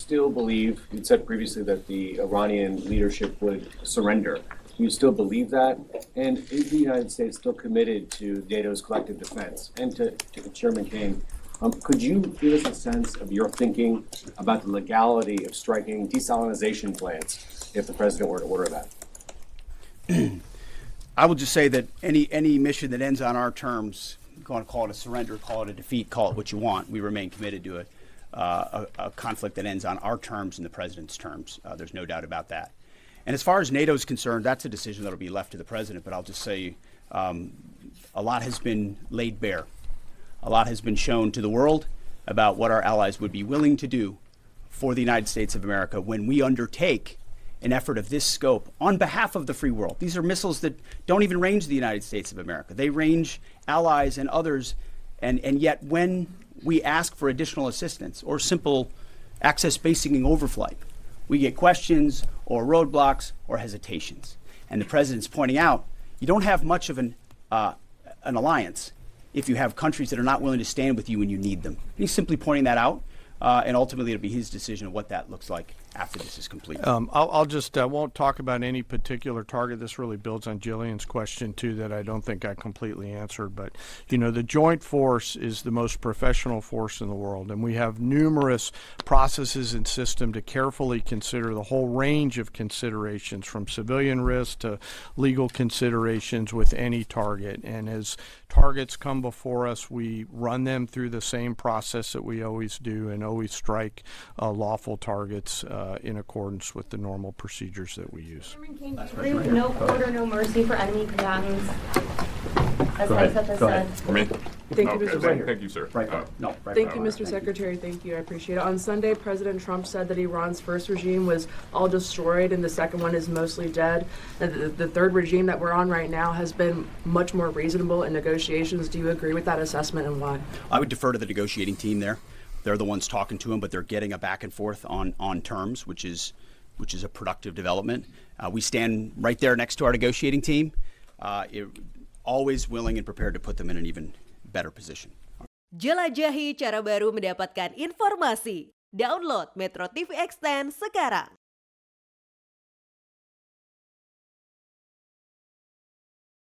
still believe, you said previously that the Iranian leadership would surrender. Do you still believe that? And is the United States still committed to NATO's collective defense? And to Chairman King, could you give us a sense of your thinking about the legality of striking desalinization plants if the president were to order that? I will just say that any mission that ends on our terms, you want to call it a surrender, call it a defeat, call it what you want, we remain committed to a conflict that ends on our terms and the president's terms. There's no doubt about that. And as far as NATO is concerned, that's a decision that will be left to the president. But I'll just say a lot has been laid bare. A lot has been shown to the world about what our allies would be willing to do for the United States of America when we undertake an effort of this scope on behalf of the free world. These are missiles that don't even range the United States of America. They range allies and others. And yet when we ask for additional assistance or simple access basing and overflight, we get questions or roadblocks or hesitations. And the president's pointing out, you don't have much of an alliance if you have countries that are not willing to stand with you when you need them. And he's simply pointing that out, and ultimately it'll be his decision of what that looks like after this is complete. I'll just won't talk about any particular target. This really builds on Jillian's question too, that I don't think I completely answered. But the joint force is the most professional force in the world, and we have numerous processes and systems to carefully consider the whole range of considerations, from civilian risk to legal considerations with any target. And as targets come before us, we run them through the same process that we always do, and always strike lawful targets in accordance with the normal procedures that we use. No quarter, no mercy for enemy combatants, as Hegseth has said. For me? Thank you, Mr. Secretary. Thank you, sir. Thank you, Mr. Secretary. Thank you. I appreciate it. On Sunday, President Trump said that Iran's first regime was all destroyed and the second one is mostly dead. And the third regime that we're on right now has been much more reasonable in negotiations. Do you agree with that assessment, and why? I would defer to the negotiating team there. They're the ones talking to him, but they're getting a back and forth on terms, which is a productive development. We stand right there next to our negotiating team, always willing and prepared to put them in an even better position. Jelajahi cara baru mendapatkan informasi. Download MetroTV Extend sekarang.